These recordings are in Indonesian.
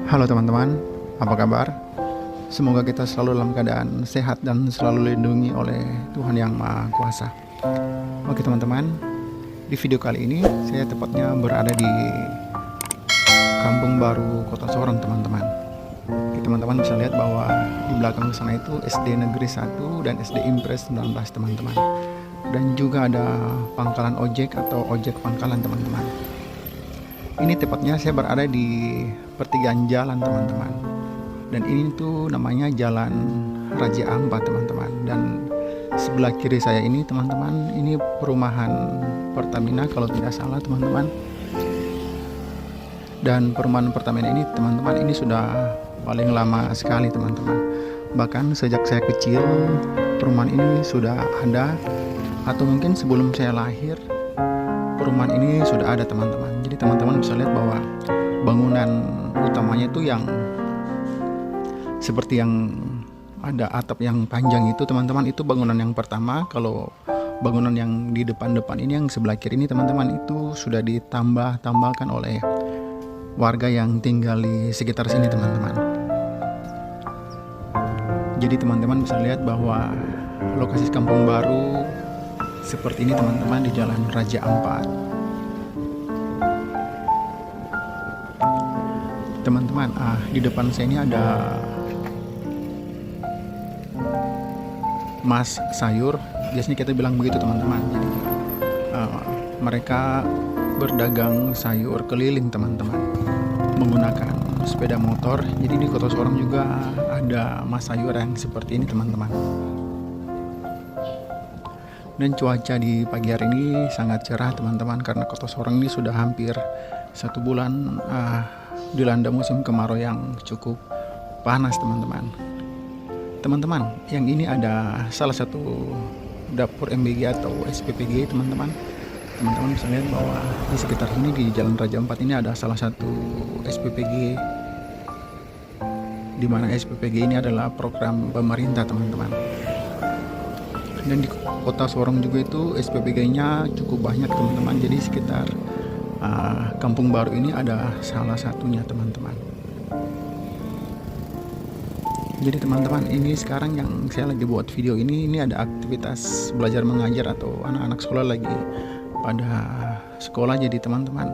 Halo teman-teman, apa kabar? Semoga kita selalu dalam keadaan sehat dan selalu dilindungi oleh Tuhan Yang Maha Kuasa. Oke teman-teman, di video kali ini saya tepatnya berada di Kampung Baru Kota Sorong teman-teman. Teman-teman bisa lihat bahwa di belakang sana itu SD Negeri 1 dan SD Impres 19 teman-teman. Dan juga ada pangkalan ojek atau ojek pangkalan teman-teman. Ini tepatnya saya berada di pertigaan jalan teman-teman. Dan ini tuh namanya Jalan Raja Ampat teman-teman. Dan sebelah kiri saya ini teman-teman, ini perumahan Pertamina kalau tidak salah teman-teman. Dan perumahan Pertamina ini teman-teman, ini sudah paling lama sekali teman-teman. Bahkan sejak saya kecil perumahan ini sudah ada, atau mungkin sebelum saya lahir perumahan ini sudah ada teman-teman. Jadi teman-teman bisa lihat bahwa bangunan utamanya itu yang seperti yang ada atap yang panjang itu teman-teman, itu bangunan yang pertama. Kalau bangunan yang di depan-depan ini yang sebelah kiri ini teman-teman, itu sudah ditambahkan oleh warga yang tinggal di sekitar sini teman-teman. Jadi teman-teman bisa lihat bahwa lokasi kampung baru seperti ini teman-teman di Jalan Raja Ampat. Teman-teman, di depan saya ini ada Mas Sayur, biasanya kita bilang begitu teman-teman. Jadi mereka berdagang sayur keliling teman-teman menggunakan sepeda motor. Jadi di Kota Sorong juga ada Mas Sayur yang seperti ini teman-teman. Dan cuaca di pagi hari ini sangat cerah teman-teman, karena Kota Sorong ini sudah hampir 1 bulan dilanda musim kemarau yang cukup panas teman-teman. Teman-teman, yang ini ada salah satu dapur MBG atau SPPG teman-teman. Teman-teman bisa lihat bahwa di sekitar sini di Jalan Raja Ampat ini ada salah satu SPPG, di mana SPPG ini adalah program pemerintah teman-teman. Dan di Kota Sorong juga itu SPPG-nya cukup banyak teman-teman. Jadi sekitar Kampung Baru ini ada salah satunya teman-teman. Jadi teman-teman, ini sekarang yang saya lagi buat video ini ada aktivitas belajar mengajar atau anak-anak sekolah lagi pada sekolah. Jadi teman-teman,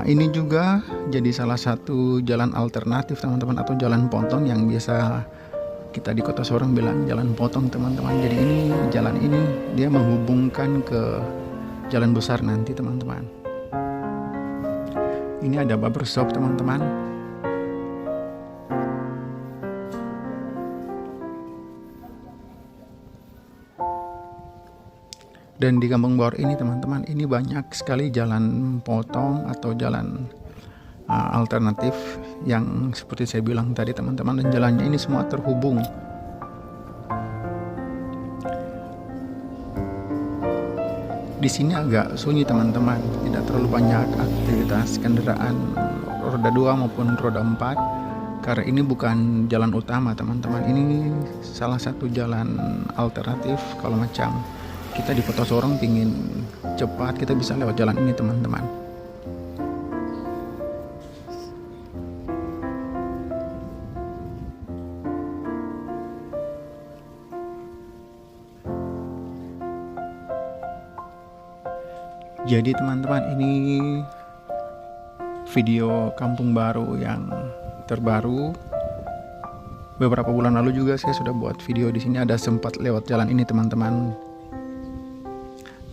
ini juga jadi salah satu jalan alternatif teman-teman, atau jalan potong yang biasa kita di Kota Sorong bilang jalan potong teman-teman. Jadi ini jalan ini dia menghubungkan ke jalan besar nanti teman-teman. Ini ada barbershop teman-teman. Dan di Kampung Baru ini teman-teman, ini banyak sekali jalan potong atau jalan alternatif yang seperti saya bilang tadi teman-teman. Dan jalannya ini semua terhubung. Di sini agak sunyi teman-teman, tidak terlalu banyak aktivitas kendaraan roda 2 maupun roda 4, karena ini bukan jalan utama teman-teman. Ini salah satu jalan alternatif. Kalau macam kita di Kota Sorong pingin cepat, kita bisa lewat jalan ini teman-teman. Jadi teman-teman, ini video Kampung Baru yang terbaru. Beberapa bulan lalu juga saya sudah buat video di sini, ada sempat lewat jalan ini teman-teman.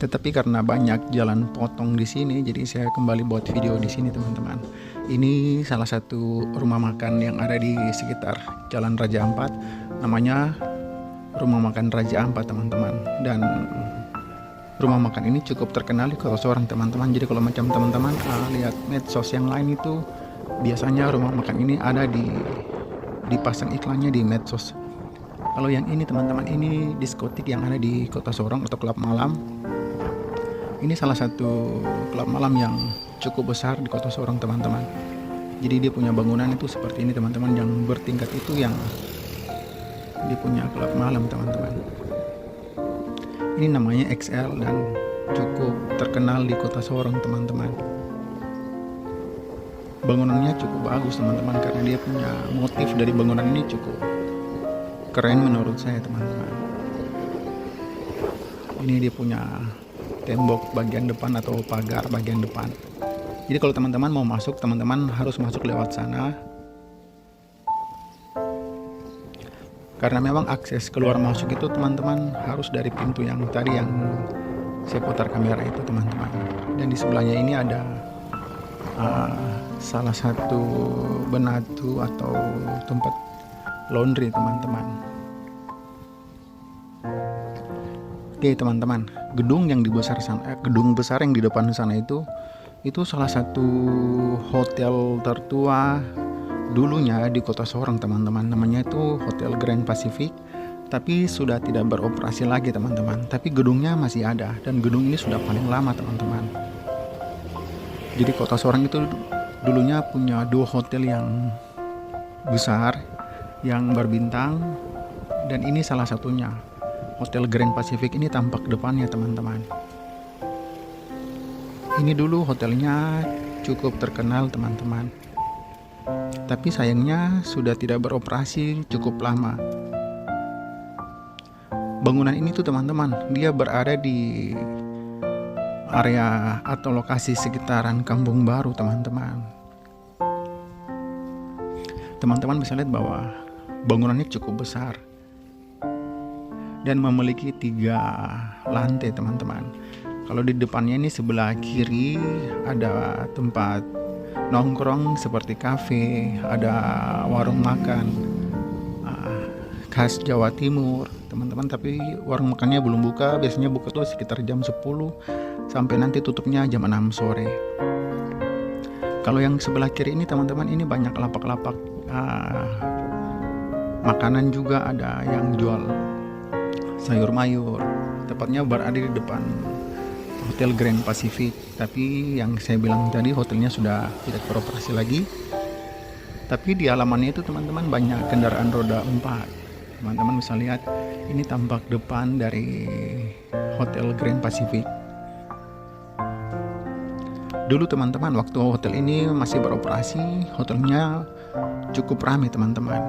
Tetapi karena banyak jalan potong di sini, jadi saya kembali buat video di sini teman-teman. Ini salah satu rumah makan yang ada di sekitar Jalan Raja Ampat, namanya Rumah Makan Raja Ampat teman-teman. Dan rumah makan ini cukup terkenal di Kota Sorong teman-teman. Jadi kalau macam teman-teman lihat medsos yang lain itu, biasanya rumah makan ini ada dipasang iklannya di medsos. Kalau yang ini teman-teman, ini diskotik yang ada di Kota Sorong atau klub malam. Ini salah satu klub malam yang cukup besar di Kota Sorong teman-teman. Jadi dia punya bangunan itu seperti ini teman-teman, yang bertingkat itu yang dia punya klub malam teman-teman. Ini namanya XL dan cukup terkenal di Kota Sorong teman-teman. bangunannya cukup bagus teman-teman, karena dia punya motif dari bangunan ini cukup keren menurut saya teman-teman. Ini dia punya tembok bagian depan atau pagar bagian depan. Jadi kalau teman-teman mau masuk, teman-teman harus masuk lewat sana, karena memang akses keluar masuk itu teman-teman harus dari pintu yang tadi yang saya putar kamera itu teman-teman. Dan di sebelahnya ini ada salah satu benatu atau tempat laundry teman-teman. Oke teman-teman, gedung yang gedung besar yang di depan sana itu salah satu hotel tertua dulunya di Kota Sorong teman-teman. Namanya itu Hotel Grand Pacific, tapi sudah tidak beroperasi lagi teman-teman. Tapi gedungnya masih ada, dan gedung ini sudah paling lama teman-teman. Jadi Kota Sorong itu dulunya punya 2 hotel yang besar yang berbintang, dan ini salah satunya. Hotel Grand Pacific ini tampak depannya teman-teman. Ini dulu hotelnya cukup terkenal teman-teman, tapi sayangnya sudah tidak beroperasi cukup lama. Bangunan ini tuh teman-teman, dia berada di area atau lokasi sekitaran Kampung Baru teman-teman. Teman-teman bisa lihat bahwa bangunannya cukup besar dan memiliki 3 lantai teman-teman. Kalau di depannya ini sebelah kiri ada tempat nongkrong seperti kafe, ada warung makan khas Jawa Timur teman-teman, tapi warung makannya belum buka. Biasanya buka tuh sekitar jam 10 sampai nanti tutupnya jam 6 sore. Kalau yang sebelah kiri ini teman-teman, ini banyak lapak-lapak makanan juga, ada yang jual sayur mayur. Tepatnya berada di depan Hotel Grand Pacific. Tapi yang saya bilang tadi, hotelnya sudah tidak beroperasi lagi. Tapi di halamannya itu teman-teman banyak kendaraan roda 4. Teman-teman bisa lihat, ini tampak depan dari Hotel Grand Pacific. Dulu teman-teman, waktu hotel ini masih beroperasi, hotelnya cukup ramai teman-teman.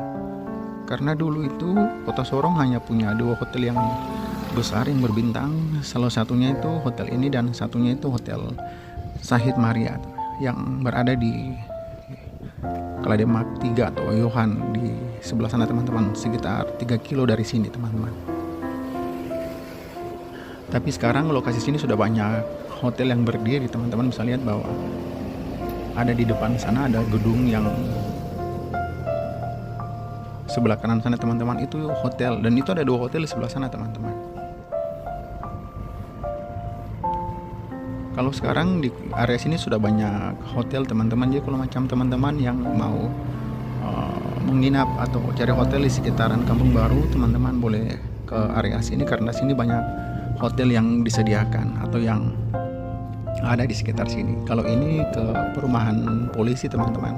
Karena dulu itu Kota Sorong hanya punya 2 hotel yang besar yang berbintang. Salah satunya itu hotel ini, dan satunya itu Hotel Sahid Marriott yang berada di Kalademak 3 atau Yohan di sebelah sana teman-teman, sekitar 3 kilo dari sini teman-teman. Tapi sekarang lokasi sini sudah banyak hotel yang berdiri teman-teman. Bisa lihat bahwa ada di depan sana ada gedung yang sebelah kanan sana teman-teman, itu hotel, dan itu ada 2 hotel di sebelah sana teman-teman. Kalau sekarang di area sini sudah banyak hotel teman-teman. Jadi kalau macam teman-teman yang mau menginap atau cari hotel di sekitaran Kampung Baru, teman-teman boleh ke area sini, karena sini banyak hotel yang disediakan atau yang ada di sekitar sini. Kalau ini ke perumahan polisi teman-teman,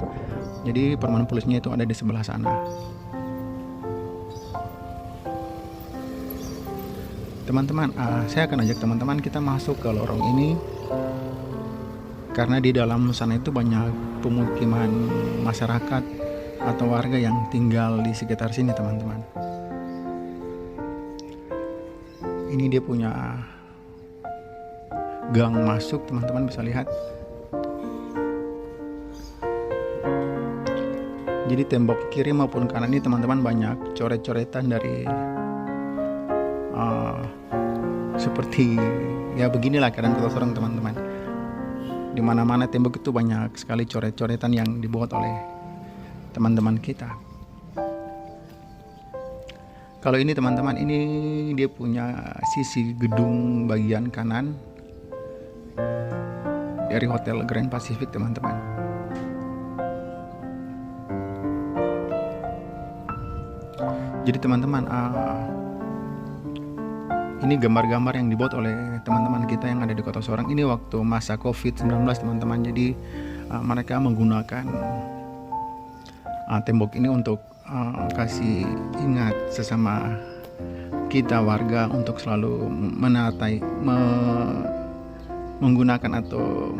jadi perumahan polisinya itu ada di sebelah sana. Teman-teman, saya akan ajak teman-teman kita masuk ke lorong ini, karena di dalam sana itu banyak pemukiman masyarakat atau warga yang tinggal di sekitar sini teman-teman. Ini dia punya gang masuk, teman-teman bisa lihat. Jadi tembok kiri maupun kanan ini teman-teman banyak coret-coretan dari seperti ya beginilah keadaan Kota Sorong teman-teman. Di mana-mana tembok itu banyak sekali coret-coretan yang dibuat oleh teman-teman kita. Kalau ini teman-teman, ini dia punya sisi gedung bagian kanan dari Hotel Grand Pacific teman-teman. Jadi teman-teman, ini gambar-gambar yang dibuat oleh teman-teman kita yang ada di Kota Sorong. Ini waktu masa COVID-19 teman-teman. Jadi mereka menggunakan tembok ini untuk kasih ingat sesama kita warga untuk selalu menggunakan atau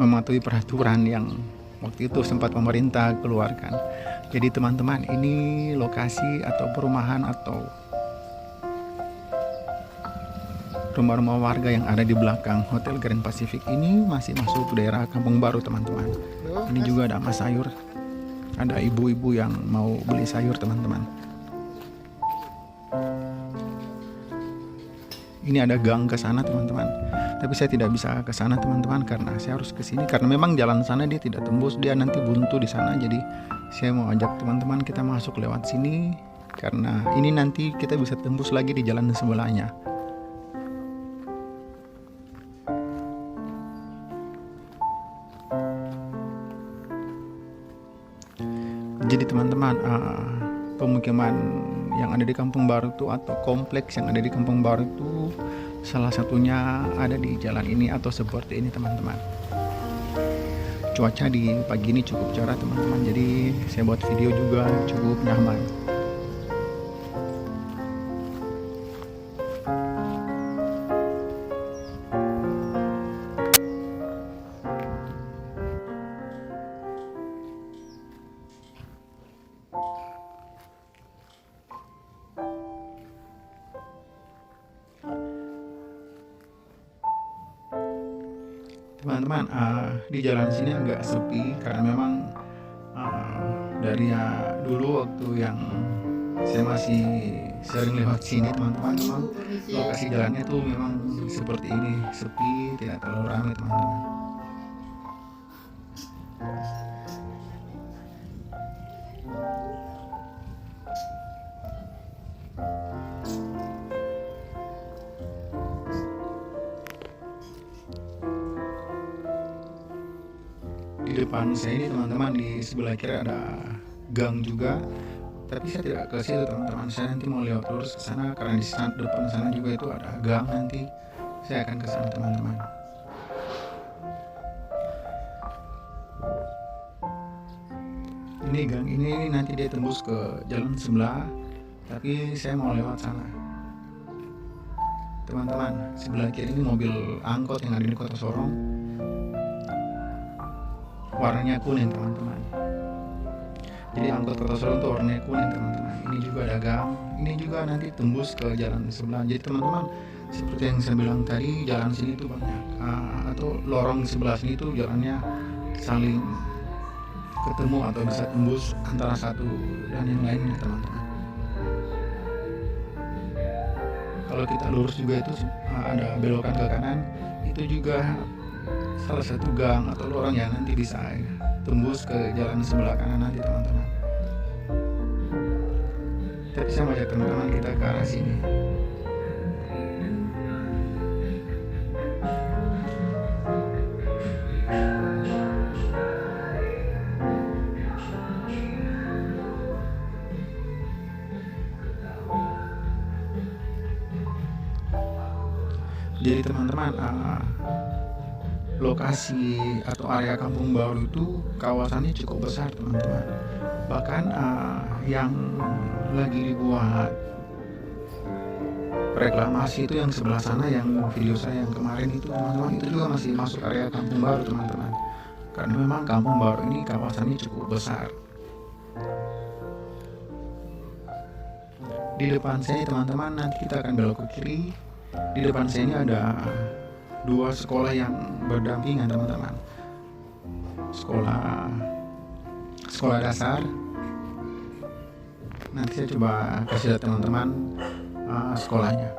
mematuhi peraturan yang waktu itu sempat pemerintah keluarkan. Jadi teman-teman, ini lokasi atau perumahan atau rumah-rumah warga yang ada di belakang Hotel Grand Pacific ini masih masuk daerah Kampung Baru teman-teman. Ini juga ada mas sayur, ada ibu-ibu yang mau beli sayur teman-teman. Ini ada gang ke sana teman-teman, tapi saya tidak bisa ke sana teman-teman karena saya harus ke sini karena memang jalan sana dia tidak tembus, dia nanti buntu di sana. Jadi saya mau ajak teman-teman kita masuk lewat sini karena ini nanti kita bisa tembus lagi di jalan sebelahnya. Jadi teman-teman, pemukiman yang ada di Kampung Baru itu atau kompleks yang ada di Kampung Baru itu salah satunya ada di jalan ini atau seperti ini teman-teman. Cuaca di pagi ini cukup cerah teman-teman, jadi saya buat video juga cukup nyaman. Teman-teman, di jalan sini agak sepi karena memang dari dulu waktu yang saya masih sering lewat sini teman-teman, memang lokasi jalannya tuh memang seperti ini, sepi, tidak terlalu ramai teman-teman. Di depan saya ini teman-teman, di sebelah kiri ada gang juga, tapi saya tidak ke situ teman-teman. Saya nanti mau lewat lurus ke sana karena di sana, depan sana juga itu ada gang, nanti saya akan ke sana teman-teman. Ini gang ini nanti dia tembus ke jalan sebelah, tapi saya mau lewat sana. Teman-teman, sebelah kiri ini mobil angkot yang ada di Kota Sorong. Warnanya kuning teman-teman. Jadi angkot Kota Sorong itu warnanya kuning teman-teman. Ini juga ada gang, ini juga nanti tembus ke jalan sebelah. Jadi teman-teman, seperti yang saya bilang tadi, jalan sini itu banyak atau lorong sebelah sini itu jalannya saling ketemu atau bisa tembus antara satu dan yang lainnya teman-teman. Kalau kita lurus juga itu ada belokan ke kanan, itu juga salah satu gang atau lorong yang nanti bisa tembus ke jalan sebelah kanan nanti teman-teman. Tapi saya mau ajak teman-teman kita ke arah sini. Jadi teman-teman, lokasi atau area Kampung Baru itu kawasannya cukup besar teman-teman. Bahkan yang lagi dibuat reklamasi itu yang sebelah sana, yang video saya yang kemarin itu teman-teman, itu juga masih masuk area Kampung Baru teman-teman. Karena memang Kampung Baru ini kawasannya cukup besar. Di depan saya teman-teman, nanti kita akan belok ke kiri. Di depan saya ini ada dua sekolah yang berdampingan teman-teman. Sekolah dasar. Nanti saya coba kasih lihat teman-teman sekolahnya.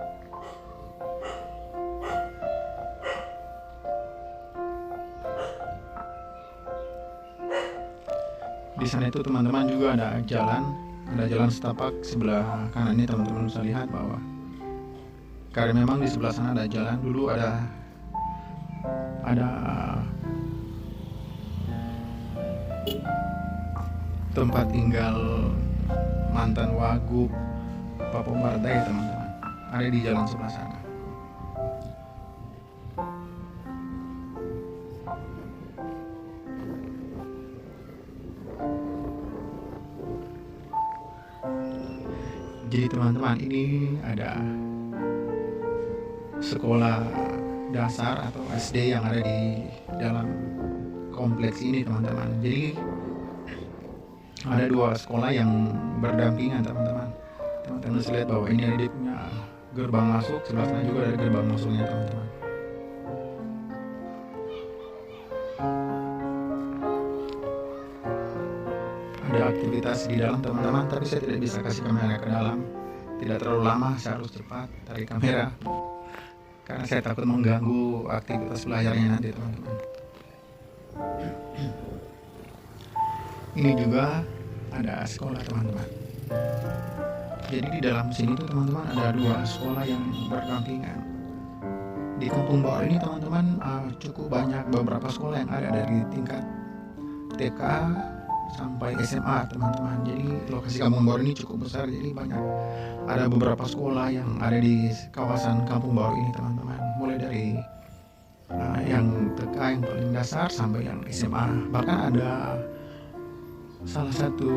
Di sana itu teman-teman juga ada jalan setapak sebelah kanan ini teman-teman bisa lihat bahwa karena memang di sebelah sana ada jalan, dulu ada tempat tinggal mantan Wagub Pak Pombarday teman-teman, ada di jalan sebelah sana. Jadi teman-teman, ini ada sekolah dasar atau SD yang ada di dalam kompleks ini teman-teman. Jadi ada dua sekolah yang berdampingan teman-teman. Teman-teman bisa lihat bahwa ini dia punya gerbang masuk, sebelah sana juga ada gerbang masuknya teman-teman. Ada aktivitas di dalam teman-teman, tapi saya tidak bisa kasih kamera ke dalam. Tidak terlalu lama, saya harus cepat tarik kamera karena saya takut mengganggu aktivitas belajarnya nanti teman-teman. Ini juga ada sekolah teman-teman. Jadi di dalam sini tuh teman-teman ada dua sekolah yang berdampingan. Di Kampung Baru ini teman-teman cukup banyak beberapa sekolah yang ada dari tingkat TK sampai SMA teman-teman. Jadi lokasi Kampung Baru ini cukup besar, jadi banyak. Ada beberapa sekolah yang ada di kawasan Kampung Baru ini teman-teman. Mulai dari yang TK yang paling dasar sampai yang SMA. Bahkan ada salah satu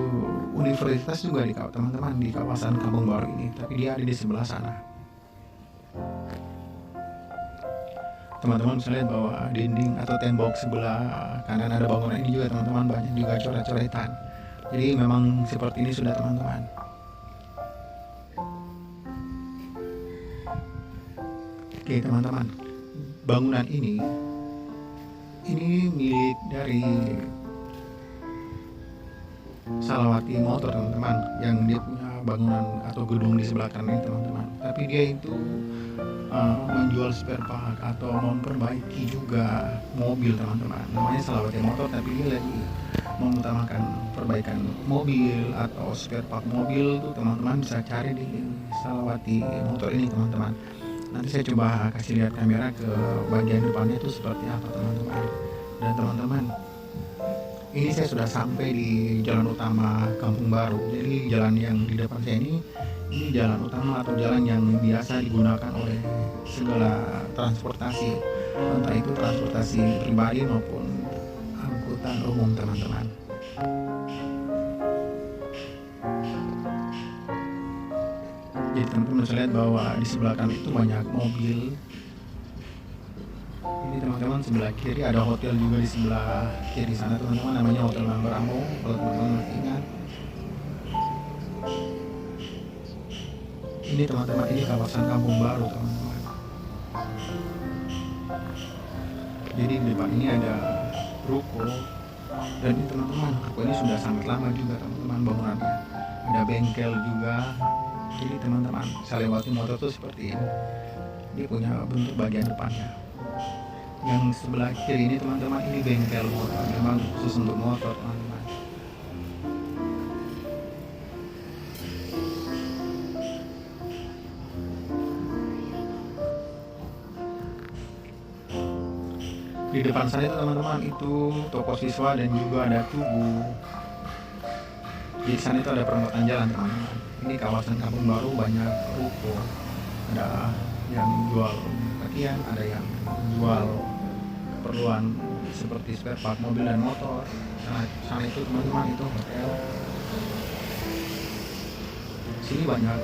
universitas juga di teman-teman di kawasan Kampung Baru ini, tapi dia ada di sebelah sana. Teman-teman bisa lihat bahwa dinding atau tembok sebelah kanan ada bangunan ini juga teman-teman, banyak juga coret-coretan. Jadi memang seperti ini sudah teman-teman. Oke teman-teman, bangunan ini milik dari Salawati Motor teman-teman, yang dia punya bangunan atau gedung di sebelah kanan ini teman-teman. Tapi dia itu menjual spare part atau memperbaiki juga mobil teman-teman. Namanya Salawati Motor, tapi dia lagi mengutamakan perbaikan mobil atau spare part mobil tuh teman-teman bisa cari di Salawati Motor ini teman-teman. Nanti saya coba kasih lihat kamera ke bagian depannya itu seperti apa teman-teman. Dan teman-teman, ini saya sudah sampai di jalan utama Kampung Baru. Jadi jalan yang di depan saya ini jalan utama atau jalan yang biasa digunakan oleh segala transportasi, entah itu transportasi pribadi maupun angkutan umum teman-teman. Jadi teman-teman bisa lihat bahwa di sebelah kanan itu banyak mobil. Ini teman-teman sebelah kiri ada hotel juga di sebelah kiri sana teman-teman, namanya Hotel Manggarambo kalau teman-teman ingat. Ini teman-teman, ini kawasan Kampung Baru teman-teman. Jadi di depan ini ada ruko, dan ini teman-teman, ruko ini sudah sangat lama juga teman-teman bangunannya. Ada bengkel juga. Jadi teman-teman, Salawati Motor tuh seperti ini. Dia punya bentuk bagian depannya. Yang sebelah kiri ini teman-teman, ini bengkel motor, memang khusus untuk motor teman-teman. Di depan saya teman-teman itu toko siswa dan juga ada tugu. Di sana itu ada perempatan jalan teman-teman. Ini kawasan Kampung Baru, banyak ruko. Ada yang jual pakaian, ada yang jual keperluan seperti spare part mobil dan motor. Sana itu teman-teman itu hotel. Sini banyak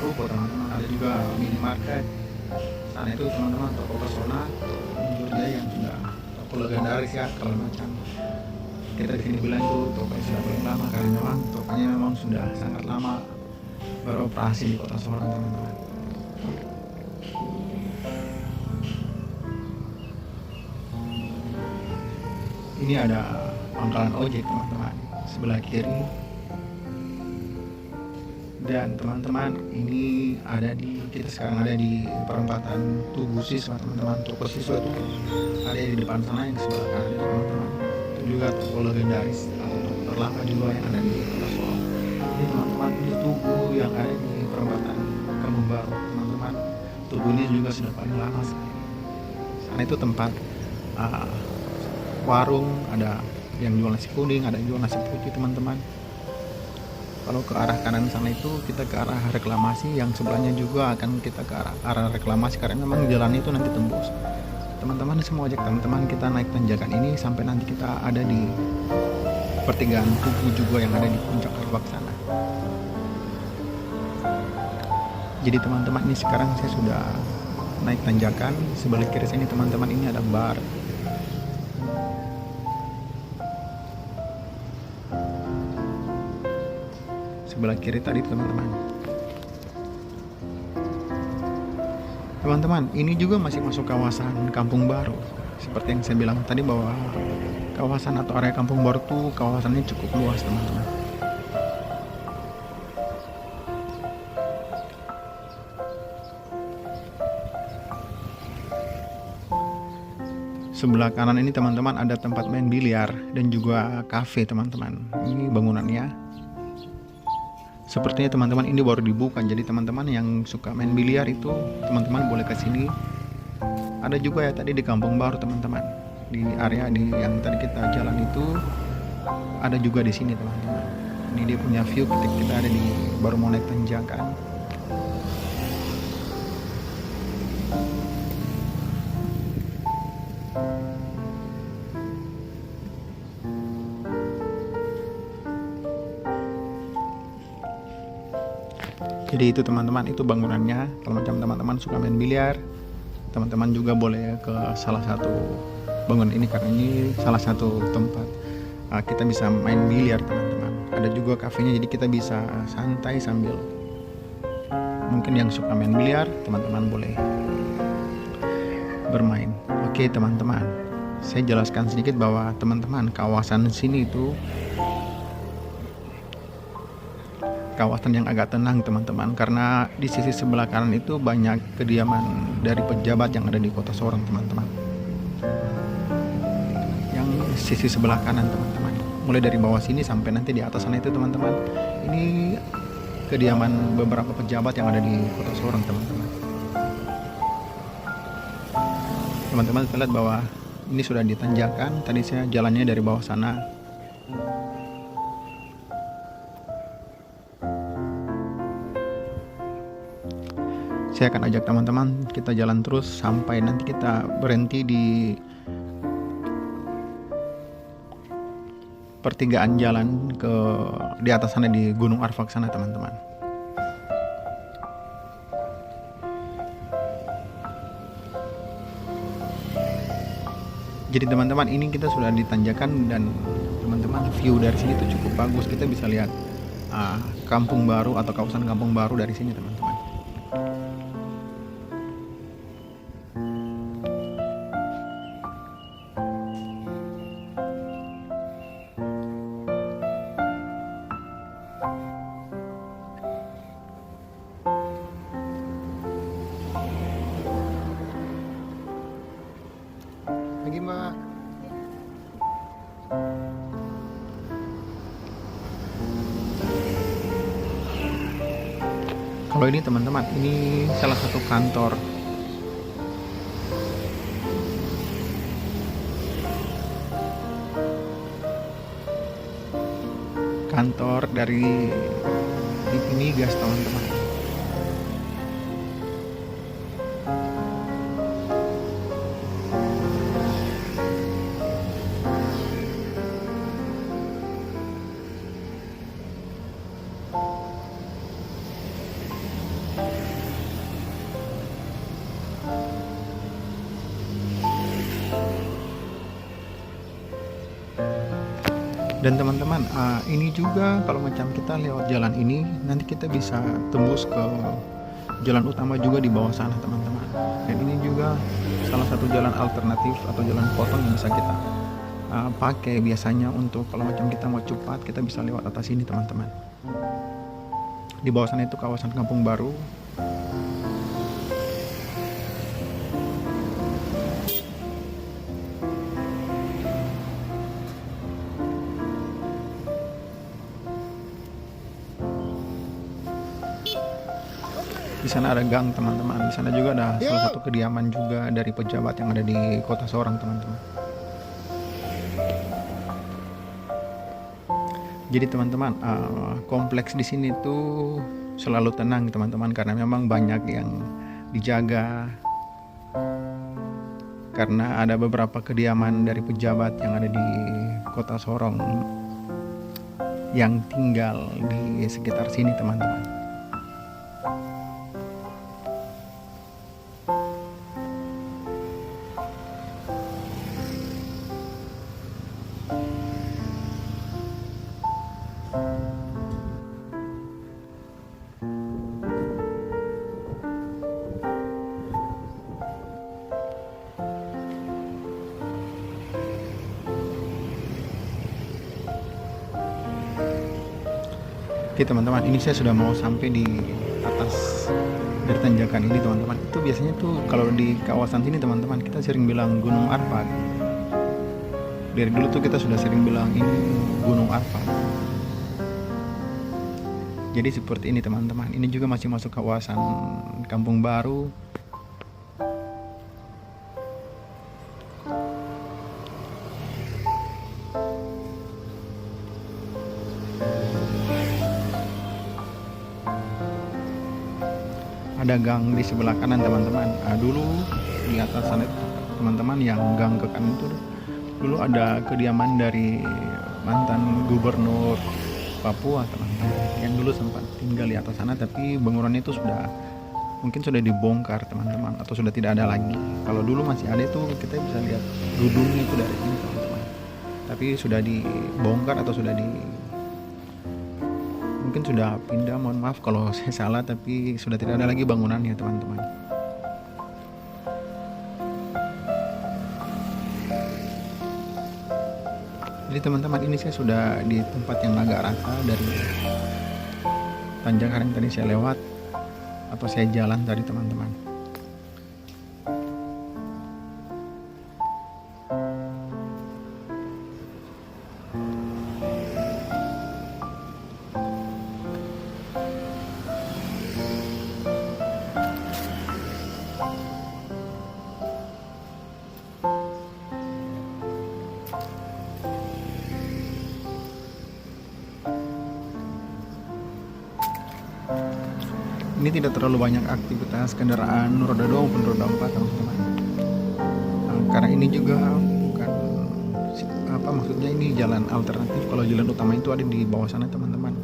ruko teman-teman. Ada juga minimarket. Sana itu teman-teman toko pesona, Jogja yang sudah toko legendaris ya, kalau macam kita di sini bilang itu toko yang sudah paling lama, karena memang tokonya memang sudah sangat lama beroperasi di Kota Sorong teman-teman. Ini ada pangkalan ojek teman-teman sebelah kiri. Dan teman-teman, ini kita sekarang ada di perempatan Tugu Siswa teman-teman. Toko siswa itu ada di depan sana yang sebelah kanan teman-teman. Itu juga toko legendaris atau toko terlama juga yang ada di Kota Sorong. Ini teman-teman, ini Tugu yang ada di perempatan Kampung Baru teman-teman. Tugu ini juga sudah paling lama sekali. Sana itu tempat warung, ada yang jual nasi kuning, ada yang jual nasi putih teman-teman. Kalau ke arah kanan sana itu kita ke arah reklamasi, yang sebelahnya juga akan kita ke arah reklamasi, karena memang jalan itu nanti tembus. Teman-teman semua ajak teman-teman kita naik tanjakan ini sampai nanti kita ada di pertigaan Tugu juga yang ada di puncak gerbang sana. Jadi teman-teman, ini sekarang saya sudah naik tanjakan. Sebelah kiri sini teman-teman, ini ada bar. sebelah kiri tadi teman-teman. Teman-teman, ini juga masih masuk kawasan Kampung Baru. Seperti yang saya bilang tadi bahwa kawasan atau area Kampung Baru tuh kawasannya cukup luas teman-teman. Sebelah kanan ini teman-teman ada tempat main biliar dan juga kafe teman-teman. Ini bangunannya. Sepertinya teman-teman ini baru dibuka, jadi teman-teman yang suka main biliar itu teman-teman boleh ke sini. Ada juga ya tadi di Kampung Baru teman-teman. Di area yang tadi kita jalan itu ada juga di sini teman-teman. Ini dia punya view ketika kita ada di baru mau naik tanjakan. Jadi itu teman-teman, itu bangunannya. Kalau macam teman-teman suka main biliar, teman-teman juga boleh ke salah satu bangunan ini karena ini salah satu tempat kita bisa main biliar teman-teman. Ada juga kafenya, jadi kita bisa santai sambil mungkin yang suka main biliar, teman-teman boleh bermain. Oke teman-teman, saya jelaskan sedikit bahwa teman-teman kawasan sini itu kawasan yang agak tenang teman-teman, karena di sisi sebelah kanan itu banyak kediaman dari pejabat yang ada di Kota Sorong teman-teman. Yang sisi sebelah kanan teman-teman, mulai dari bawah sini sampai nanti di atas sana itu teman-teman, ini kediaman beberapa pejabat yang ada di Kota Sorong teman-teman. Teman-teman kita lihat bahwa ini sudah ditanjakan. Tadi saya jalannya dari bawah sana. Saya akan ajak teman-teman kita jalan terus sampai nanti kita berhenti di pertigaan jalan di atas sana di Gunung Arfak sana teman-teman. Jadi teman-teman, ini kita sudah ditanjakan dan teman-teman view dari sini tuh cukup bagus. Kita bisa lihat Kampung Baru atau kawasan Kampung Baru dari sini teman-teman. Lagi Mbak. Kalau ini teman-teman, ini salah satu kantor dari TV Migas teman-teman. Dan teman-teman, ini juga kalau macam kita lewat jalan ini, nanti kita bisa tembus ke jalan utama juga di bawah sana teman-teman. Dan ini juga salah satu jalan alternatif atau jalan potong yang bisa kita pakai biasanya untuk kalau macam kita mau cepat, kita bisa lewat atas ini teman-teman. Di bawah sana itu kawasan Kampung Baru. Di sana ada gang teman-teman. Di sana juga ada salah satu kediaman juga dari pejabat yang ada di Kota Sorong teman-teman. Jadi teman-teman, kompleks di sini tuh selalu tenang teman-teman karena memang banyak yang dijaga. Karena ada beberapa kediaman dari pejabat yang ada di Kota Sorong yang tinggal di sekitar sini teman-teman. Oke teman-teman, ini saya sudah mau sampai di atas dari tanjakan ini teman-teman. Itu biasanya tuh kalau di kawasan sini teman-teman, kita sering bilang Gunung Arfak. Dari dulu tuh kita sudah sering bilang ini Gunung Arfak. Jadi seperti ini teman-teman. Ini juga masih masuk kawasan Kampung Baru. Ada gang di sebelah kanan teman-teman. Dulu di atas sana teman-teman, yang gang ke kanan itu dulu ada kediaman dari mantan gubernur Papua teman-teman, yang dulu sempat tinggal di atas sana, tapi bangunannya itu mungkin sudah dibongkar teman-teman, atau sudah tidak ada lagi. Kalau dulu masih ada itu kita bisa lihat gedungnya itu dari sini teman-teman, tapi sudah dibongkar atau mungkin sudah pindah, mohon maaf kalau saya salah, tapi sudah tidak ada lagi bangunannya teman-teman. Jadi teman-teman, ini saya sudah di tempat yang agak rata dari tanjakan yang tadi saya lewat atau saya jalan tadi teman-teman. Ini tidak terlalu banyak aktivitas kendaraan roda 2 maupun roda 4 teman-teman. Karena ini juga bukan maksudnya ini jalan alternatif. Kalau jalan utama itu ada di bawah sana teman-teman.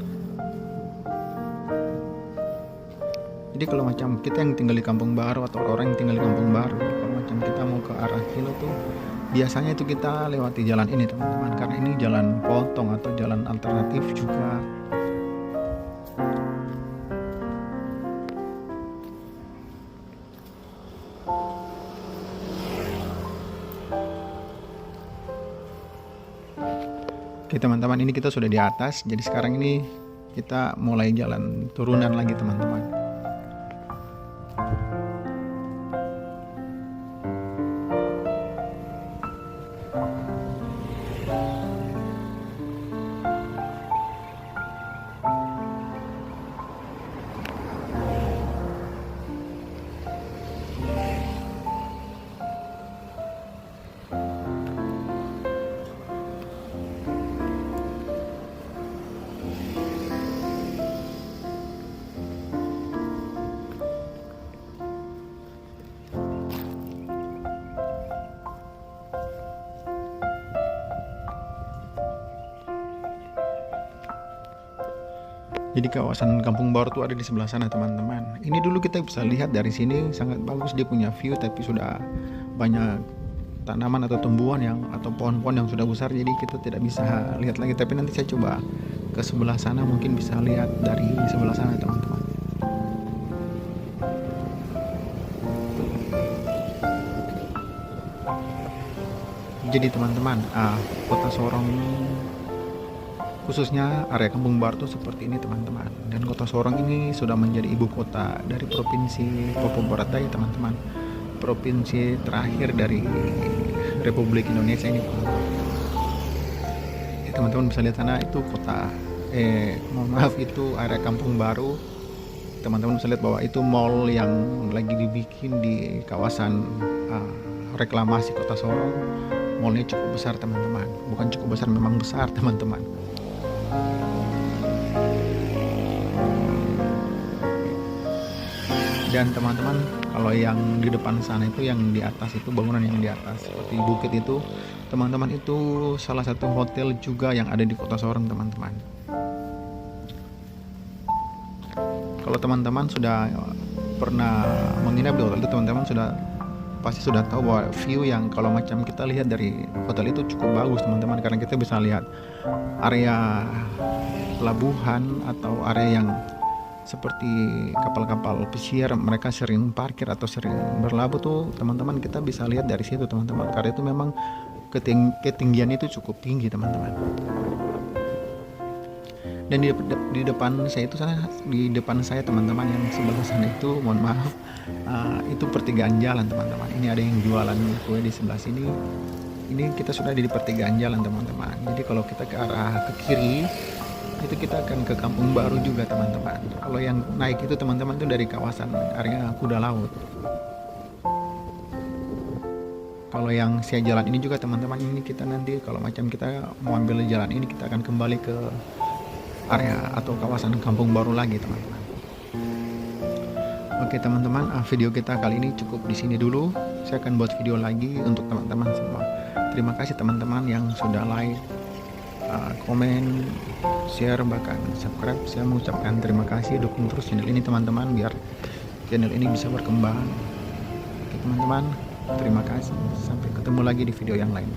Jadi kalau macam kita yang tinggal di Kampung Baru atau orang yang tinggal di Kampung Baru, kalau macam kita mau ke arah Kilo tuh biasanya itu kita lewati jalan ini teman-teman, karena ini jalan potong atau jalan alternatif juga. Oke teman-teman, ini kita sudah di atas. Jadi sekarang ini kita mulai jalan turunan lagi teman-teman. Jadi kawasan Kampung Baru tuh ada di sebelah sana teman-teman. Ini dulu kita bisa lihat dari sini sangat bagus, dia punya view, tapi sudah banyak tanaman atau tumbuhan atau pohon-pohon yang sudah besar, jadi kita tidak bisa lihat lagi. Tapi nanti saya coba ke sebelah sana, mungkin bisa lihat dari sebelah sana teman-teman. Jadi teman-teman, kota Sorong khususnya area Kampung Baru itu seperti ini teman-teman. Dan kota Sorong ini sudah menjadi ibu kota dari provinsi Papua Barat Daya teman-teman, provinsi terakhir dari Republik Indonesia ini. Teman-teman bisa lihat sana itu kota itu area Kampung Baru. Teman-teman bisa lihat bahwa itu mall yang lagi dibikin di kawasan reklamasi kota Sorong. Mallnya cukup besar teman-teman, bukan cukup besar, memang besar teman-teman. Dan teman-teman, kalau yang di depan sana itu, yang di atas itu, bangunan yang di atas seperti bukit itu, teman-teman, itu salah satu hotel juga yang ada di kota Sorong teman-teman. Kalau teman-teman sudah pernah menginap di hotel itu, teman-teman pasti sudah tahu bahwa view yang kalau macam kita lihat dari hotel itu cukup bagus teman-teman, karena kita bisa lihat area pelabuhan atau area yang seperti kapal-kapal pesiar mereka sering parkir atau sering berlabuh tuh teman-teman, kita bisa lihat dari situ teman-teman, karena itu memang ketinggian itu cukup tinggi teman-teman. Dan di depan saya itu teman-teman yang sebelah sana itu, mohon maaf, itu pertigaan jalan teman-teman. Ini ada yang jualan kue di sebelah sini. Ini kita sudah di pertigaan jalan teman-teman. Jadi kalau kita ke arah ke kiri itu kita akan ke Kampung Baru juga teman-teman. Kalau yang naik itu teman-teman itu dari kawasan area Kuda Laut. Kalau yang saya jalan ini juga teman-teman, ini kita nanti kalau macam kita mau ambil jalan ini, kita akan kembali ke area atau kawasan Kampung Baru lagi teman-teman. Oke teman-teman, video kita kali ini cukup di sini dulu. Saya akan buat video lagi untuk teman-teman semua. Terima kasih teman-teman yang sudah like, komen, share, bahkan subscribe. Saya mengucapkan terima kasih. Dukung terus channel ini teman-teman, biar channel ini bisa berkembang. Oke teman-teman, terima kasih. Sampai ketemu lagi di video yang lain.